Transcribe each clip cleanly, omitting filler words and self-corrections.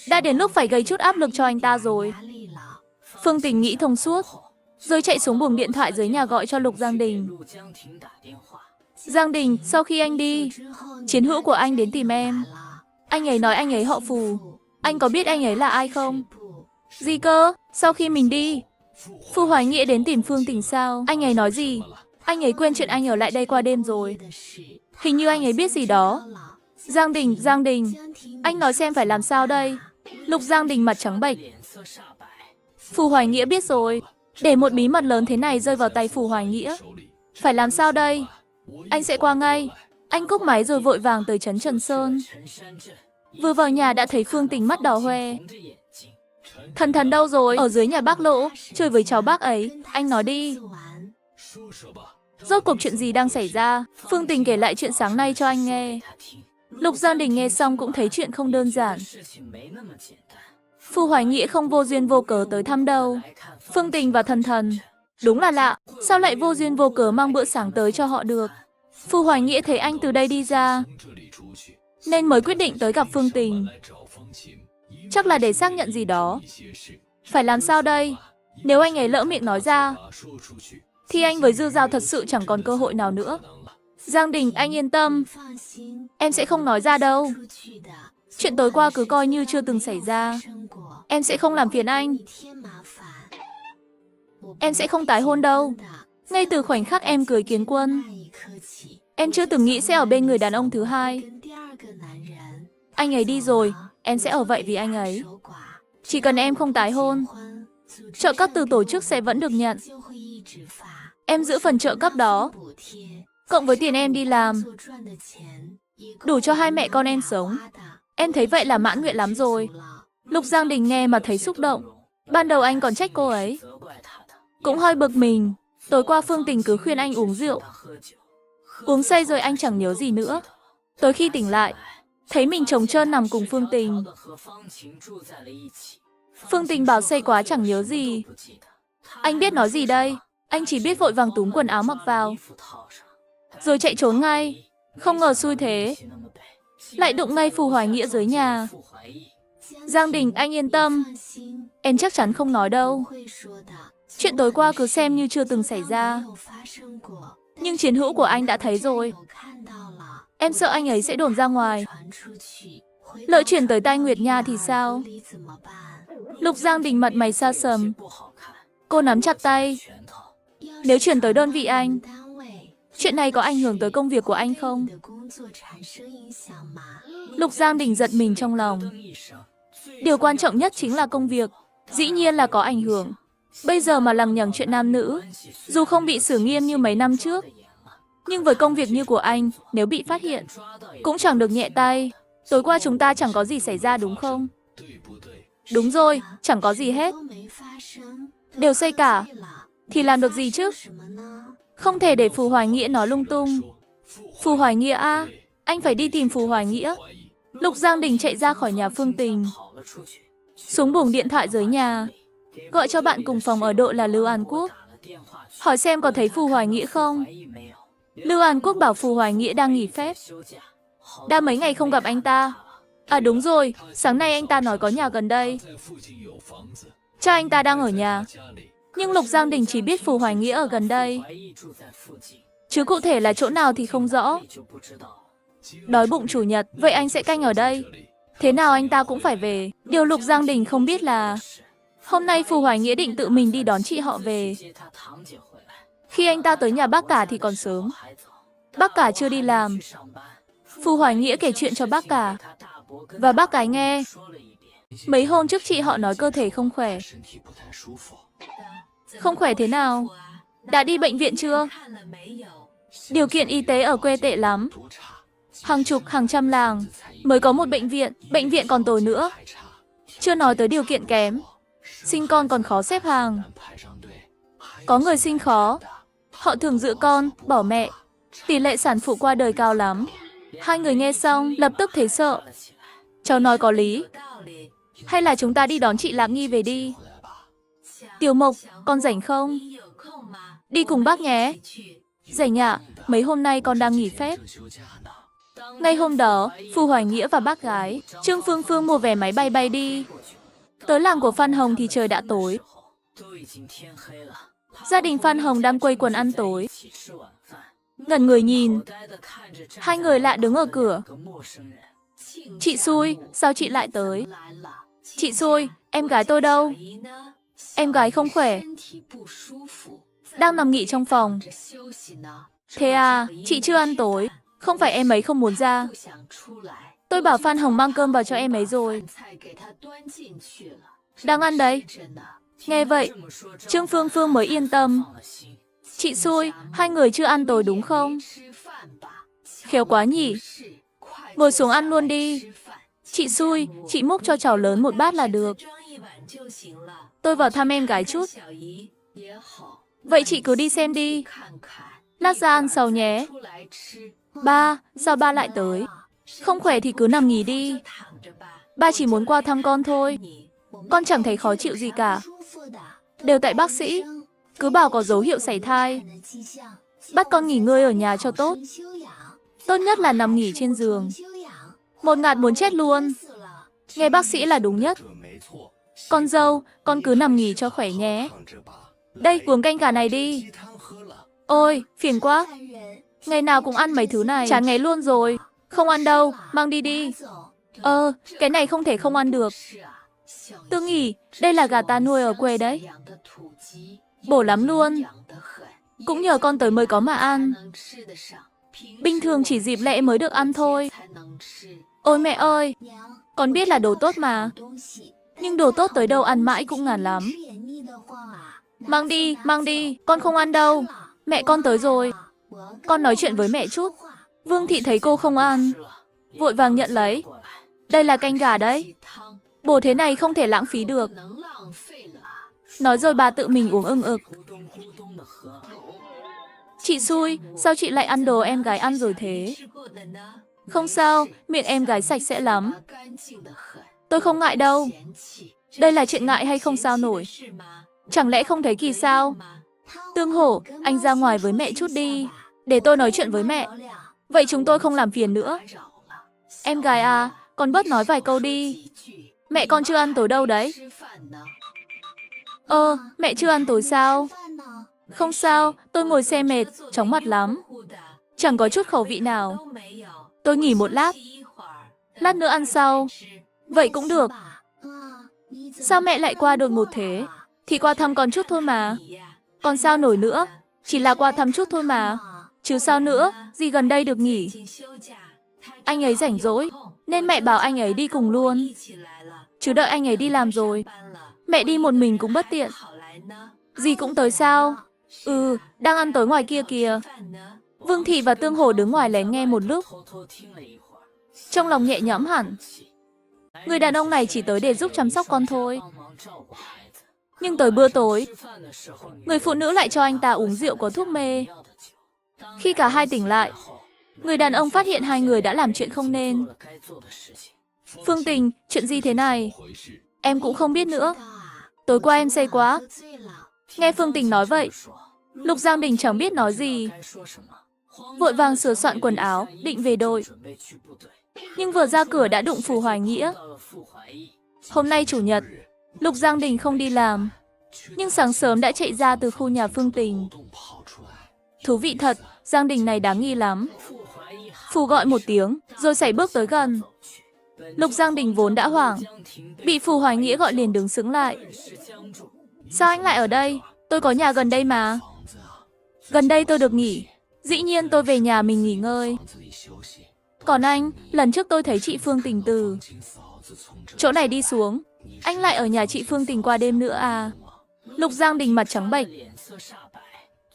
Đã đến lúc phải gây chút áp lực cho anh ta rồi. Phương Tình nghĩ thông suốt, rồi chạy xuống buồng điện thoại dưới nhà gọi cho Lục Giang Đình. Giang Đình, sau khi anh đi, chiến hữu của anh đến tìm em. Anh ấy nói anh ấy họ Phù. Anh có biết anh ấy là ai không? Gì cơ? Sau khi mình đi, Phù Hoài Nghĩa đến tìm Phương Tình sao? Anh ấy nói gì? Anh ấy quên chuyện anh ở lại đây qua đêm rồi. Hình như anh ấy biết gì đó. Giang Đình, anh nói xem phải làm sao đây? Lục Giang Đình mặt trắng bệch. Phù Hoài Nghĩa biết rồi. Để một bí mật lớn thế này rơi vào tay Phù Hoài Nghĩa, phải làm sao đây? Anh sẽ qua ngay. Anh cúp máy rồi vội vàng tới trấn Trần Sơn. Vừa vào nhà đã thấy Phương Tình mắt đỏ hoe. Thần đâu rồi? Ở dưới nhà bác Lỗ, chơi với cháu bác ấy. Anh nói đi. Rốt cuộc chuyện gì đang xảy ra? Phương Tình kể lại chuyện sáng nay cho anh nghe. Lục Giang Đình nghe xong cũng thấy chuyện không đơn giản. Phù Hoài Nghĩa không vô duyên vô cớ tới thăm đâu. Phương Tình và Thần, đúng là lạ, sao lại vô duyên vô cớ mang bữa sáng tới cho họ được? Phù Hoài Nghĩa thấy anh từ đây đi ra, nên mới quyết định tới gặp Phương Tình. Chắc là để xác nhận gì đó. Phải làm sao đây? Nếu anh ấy lỡ miệng nói ra, thì anh với Dư Dao thật sự chẳng còn cơ hội nào nữa. Giang Đình, anh yên tâm. Em sẽ không nói ra đâu. Chuyện tối qua cứ coi như chưa từng xảy ra. Em sẽ không làm phiền anh. Em sẽ không tái hôn đâu. Ngay từ khoảnh khắc em cưới Kiến Quân, em chưa từng nghĩ sẽ ở bên người đàn ông thứ hai. Anh ấy đi rồi, em sẽ ở vậy vì anh ấy. Chỉ cần em không tái hôn, trợ cấp từ tổ chức sẽ vẫn được nhận. Em giữ phần trợ cấp đó, cộng với tiền em đi làm, đủ cho hai mẹ con em sống. Em thấy vậy là mãn nguyện lắm rồi. Lục Giang Đình nghe mà thấy xúc động. Ban đầu anh còn trách cô ấy, cũng hơi bực mình. Tối qua Phương Tình cứ khuyên anh uống rượu. Uống say rồi anh chẳng nhớ gì nữa. Tới khi tỉnh lại, thấy mình trống trơn nằm cùng Phương Tình. Phương Tình bảo say quá chẳng nhớ gì. Anh biết nói gì đây? Anh chỉ biết vội vàng túm quần áo mặc vào, rồi chạy trốn ngay. Không ngờ xui thế, lại đụng ngay Phù Hoài Nghĩa dưới nhà. Giang Đình, anh yên tâm. Em chắc chắn không nói đâu. Chuyện tối qua cứ xem như chưa từng xảy ra. Nhưng chiến hữu của anh đã thấy rồi. Em sợ anh ấy sẽ đồn ra ngoài. Lỡ chuyển tới tai Nguyệt Nha thì sao? Lục Giang Đình mặt mày xa sầm. Cô nắm chặt tay. Nếu chuyển tới đơn vị anh, chuyện này có ảnh hưởng tới công việc của anh không? Lục Giang Đình giật mình trong lòng. Điều quan trọng nhất chính là công việc. Dĩ nhiên là có ảnh hưởng. Bây giờ mà lằng nhằng chuyện nam nữ, dù không bị xử nghiêm như mấy năm trước, nhưng với công việc như của anh, nếu bị phát hiện, cũng chẳng được nhẹ tay. Tối qua chúng ta chẳng có gì xảy ra đúng không? Đúng rồi, chẳng có gì hết. Đều say cả, thì làm được gì chứ? Không thể để Phù Hoài Nghĩa nói lung tung. Phù Hoài Nghĩa à? Anh phải đi tìm Phù Hoài Nghĩa. Lục Giang Đình chạy ra khỏi nhà Phương Tình, xuống buồng điện thoại dưới nhà, gọi cho bạn cùng phòng ở đội là Lưu An Quốc, hỏi xem có thấy Phù Hoài Nghĩa không. Lưu An Quốc bảo Phù Hoài Nghĩa đang nghỉ phép, đã mấy ngày không gặp anh ta. À đúng rồi, sáng nay anh ta nói có nhà gần đây. Cha anh ta đang ở nhà. Nhưng Lục Giang Đình chỉ biết Phù Hoài Nghĩa ở gần đây, chứ cụ thể là chỗ nào thì không rõ. Đói bụng chủ nhật, vậy anh sẽ canh ở đây. Thế nào anh ta cũng phải về. Điều Lục Giang Đình không biết là hôm nay Phù Hoài Nghĩa định tự mình đi đón chị họ về. Khi anh ta tới nhà bác cả thì còn sớm. Bác cả chưa đi làm. Phù Hoài Nghĩa kể chuyện cho bác cả và bác gái nghe. Mấy hôm trước chị họ nói cơ thể không khỏe. Không khỏe thế nào? Đã đi bệnh viện chưa? Điều kiện y tế ở quê tệ lắm. Hàng chục, hàng trăm làng mới có một bệnh viện còn tồi nữa. Chưa nói tới điều kiện kém. Sinh con còn khó xếp hàng. Có người sinh khó, họ thường giữ con, bỏ mẹ. Tỷ lệ sản phụ qua đời cao lắm. Hai người nghe xong, lập tức thấy sợ. Cháu nói có lý. Hay là chúng ta đi đón chị Lạc Nghi về đi. Tiểu Mộc, con rảnh không? Đi cùng bác nhé. Rảnh ạ, mấy hôm nay con đang nghỉ phép. Ngay hôm đó, Phù Hoài Nghĩa và bác gái Trương Phương Phương mua vé máy bay bay đi. Tới làng của Phan Hồng thì trời đã tối. Gia đình Phan Hồng đang quây quần ăn tối. Ngẩn người nhìn, hai người lạ đứng ở cửa. Chị Xui, sao chị lại tới? Chị Xui, em gái tôi đâu? Em gái không khỏe, đang nằm nghỉ trong phòng. Thế à, chị chưa ăn tối. Không phải em ấy không muốn ra. Tôi bảo Phan Hồng mang cơm vào cho em ấy rồi. Đang ăn đấy. Nghe vậy, Trương Phương Phương mới yên tâm. Chị Xui, hai người chưa ăn tối đúng không? Khéo quá nhỉ. Ngồi xuống ăn luôn đi. Chị Xui, chị múc cho cháu lớn một bát là được. Tôi vào thăm em gái chút. Vậy chị cứ đi xem đi. Lát ra ăn sau nhé. Ba, sao ba lại tới? Không khỏe thì cứ nằm nghỉ đi. Ba chỉ muốn qua thăm con thôi. Con chẳng thấy khó chịu gì cả. Đều tại bác sĩ. Cứ bảo có dấu hiệu sảy thai. Bắt con nghỉ ngơi ở nhà cho tốt. Tốt nhất là nằm nghỉ trên giường. Một ngạt muốn chết luôn. Nghe bác sĩ là đúng nhất. Con dâu, con cứ nằm nghỉ cho khỏe nhé. Đây, uống canh gà này đi. Ôi, phiền quá. Ngày nào cũng ăn mấy thứ này. Chán ngấy luôn rồi. Không ăn đâu, mang đi đi. Cái này không thể không ăn được. Tương nghỉ, đây là gà ta nuôi ở quê đấy. Bổ lắm luôn. Cũng nhờ con tới mới có mà ăn. Bình thường chỉ dịp lễ mới được ăn thôi. Ôi mẹ ơi, con biết là đồ tốt mà. Nhưng đồ tốt tới đâu ăn mãi cũng ngán lắm. Mang đi, con không ăn đâu. Mẹ con tới rồi. Con nói chuyện với mẹ chút. Vương Thị thấy cô không ăn, vội vàng nhận lấy. Đây là canh gà đấy. Bổ thế này không thể lãng phí được. Nói rồi bà tự mình uống ưng ực. Chị Xui, sao chị lại ăn đồ em gái ăn rồi thế? Không sao, miệng em gái sạch sẽ lắm. Tôi không ngại đâu. Đây là chuyện ngại hay không sao nổi. Chẳng lẽ không thấy kỳ sao? Tương Hổ, anh ra ngoài với mẹ chút đi. Để tôi nói chuyện với mẹ. Vậy chúng tôi không làm phiền nữa. Em gái à, con bớt nói vài câu đi. Mẹ con chưa ăn tối đâu đấy. Mẹ chưa ăn tối sao? Không sao, tôi ngồi xe mệt, chóng mặt lắm. Chẳng có chút khẩu vị nào. Tôi nghỉ một lát. Lát nữa ăn sau. Vậy cũng được. Sao mẹ lại qua đột ngột thế? Thì qua thăm con chút thôi mà. Còn sao nổi nữa? Chỉ là qua thăm chút thôi mà. Chứ sao nữa, gì gần đây được nghỉ. Anh ấy rảnh rỗi, nên mẹ bảo anh ấy đi cùng luôn. Chứ đợi anh ấy đi làm rồi. Mẹ đi một mình cũng bất tiện. Dì cũng tới sao? Đang ăn tối ngoài kia kìa. Vương Thị và Tương Hổ đứng ngoài lén nghe một lúc. Trong lòng nhẹ nhõm hẳn. Người đàn ông này chỉ tới để giúp chăm sóc con thôi. Nhưng tới bữa tối, người phụ nữ lại cho anh ta uống rượu có thuốc mê. Khi cả hai tỉnh lại, người đàn ông phát hiện hai người đã làm chuyện không nên. Phương Tình, chuyện gì thế này? Em cũng không biết nữa. Tối qua em say quá. Nghe Phương Tình nói vậy, Lục Giang Đình chẳng biết nói gì. Vội vàng sửa soạn quần áo, định về đội. Nhưng vừa ra cửa đã đụng Phù Hoài Nghĩa. Hôm nay chủ nhật, Lục Giang Đình không đi làm. Nhưng sáng sớm đã chạy ra từ khu nhà Phương Tình. Thú vị thật, Giang Đình này đáng nghi lắm. Phù gọi một tiếng, rồi sải bước tới gần. Lục Giang Đình vốn đã hoảng, bị Phù Hoài Nghĩa gọi liền đứng sững lại. Sao anh lại ở đây? Tôi có nhà gần đây mà. Gần đây tôi được nghỉ. Dĩ nhiên tôi về nhà mình nghỉ ngơi. Còn anh, lần trước tôi thấy chị Phương Tình từ chỗ này đi xuống. Anh lại ở nhà chị Phương Tình qua đêm nữa à? Lục Giang Đình mặt trắng bệch,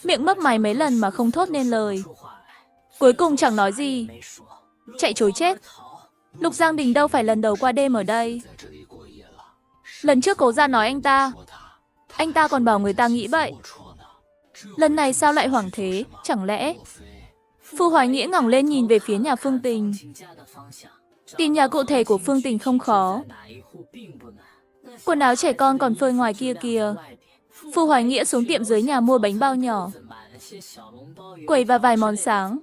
miệng mấp máy mấy lần mà không thốt nên lời. Cuối cùng chẳng nói gì. Chạy trối chết. Lục Giang Đình đâu phải lần đầu qua đêm ở đây. Lần trước Cố Gia nói anh ta còn bảo người ta nghĩ bậy. Lần này sao lại hoảng thế? Chẳng lẽ... Phù Hoài Nghĩa ngẩng lên nhìn về phía nhà Phương Tình. Tìm nhà cụ thể của Phương Tình không khó. Quần áo trẻ con còn phơi ngoài kia kìa. Phù Hoài Nghĩa xuống tiệm dưới nhà mua bánh bao nhỏ, quẩy và vài món sáng.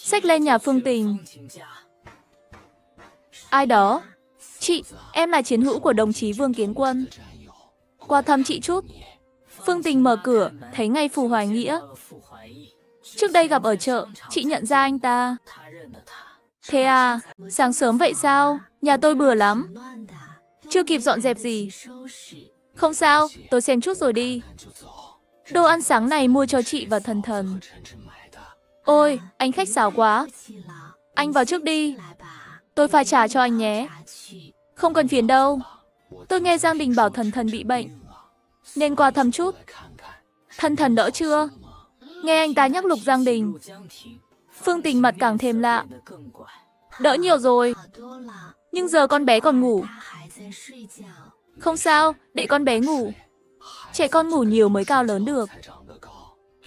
Xách lên nhà Phương Tình. Ai đó? Chị, em là chiến hữu của đồng chí Vương Kiến Quân. Qua thăm chị chút. Phương Tình mở cửa, thấy ngay Phù Hoài Nghĩa. Trước đây gặp ở chợ, chị nhận ra anh ta. Thế à, sáng sớm vậy sao? Nhà tôi bừa lắm. Chưa kịp dọn dẹp gì. Không sao, tôi xem chút rồi đi. Đồ ăn sáng này mua cho chị và Thần Thần. Ôi, anh khách sáo quá. Anh vào trước đi. Tôi pha trà cho anh nhé. Không cần phiền đâu. Tôi nghe Giang Đình bảo Thần Thần bị bệnh, nên qua thăm chút. Thần Thần đỡ chưa? Nghe anh ta nhắc Lục Giang Đình, Phương Tình mặt càng thêm lạ. Đỡ nhiều rồi. Nhưng giờ con bé còn ngủ. Không sao, để con bé ngủ. Trẻ con ngủ nhiều mới cao lớn được.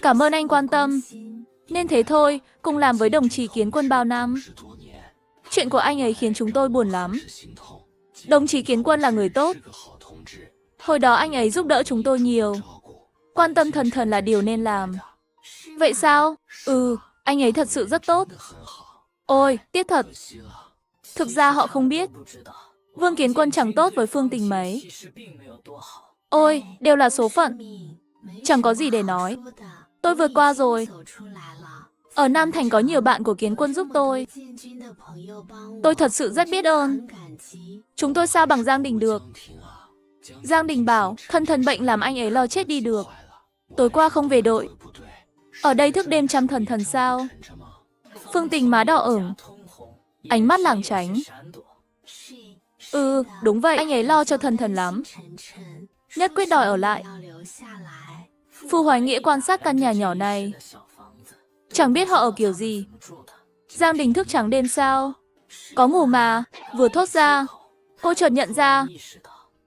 Cảm ơn anh quan tâm. Nên thế thôi, cùng làm với đồng chí Kiến Quân bao năm. Chuyện của anh ấy khiến chúng tôi buồn lắm. Đồng chí Kiến Quân là người tốt. Hồi đó anh ấy giúp đỡ chúng tôi nhiều. Quan tâm Thần Thần là điều nên làm. Vậy sao? Ừ, anh ấy thật sự rất tốt. Ôi, tiếc thật. Thực ra họ không biết. Vương Kiến Quân chẳng tốt với Phương Tình mấy. Ôi, đều là số phận. Chẳng có gì để nói. Tôi vượt qua rồi. Ở Nam Thành có nhiều bạn của Kiến Quân giúp tôi. Tôi thật sự rất biết ơn. Chúng tôi sao bằng Giang Đình được. Giang Đình bảo Thần Thần bệnh làm anh ấy lo chết đi được. Tối qua không về đội. Ở đây thức đêm chăm Thần Thần sao? Phương Tình má đỏ ửng, ánh mắt lảng tránh. Ừ, đúng vậy, anh ấy lo cho Thần Thần lắm. Nhất quyết đòi ở lại. Phù Hoài Nghĩa quan sát căn nhà nhỏ này. Chẳng biết họ ở kiểu gì. Giang Đình thức trắng đêm sao? Có ngủ mà. Vừa thốt ra, cô chợt nhận ra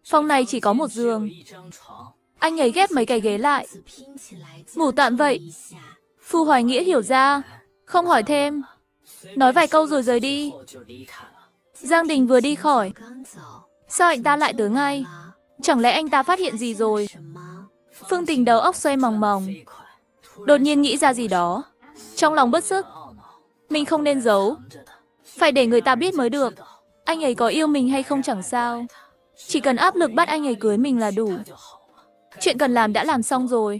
phòng này chỉ có một giường. Anh ấy ghép mấy cái ghế lại, ngủ tạm vậy. Phù Hoài Nghĩa hiểu ra, không hỏi thêm, nói vài câu rồi rời đi. Giang Đình vừa đi khỏi, sao anh ta lại tới ngay? Chẳng lẽ anh ta phát hiện gì rồi? Phương Tình đầu óc xoay mòng mòng, đột nhiên nghĩ ra gì đó. Trong lòng bứt rứt, mình không nên giấu, phải để người ta biết mới được. Anh ấy có yêu mình hay không chẳng sao, chỉ cần áp lực bắt anh ấy cưới mình là đủ. Chuyện cần làm đã làm xong rồi.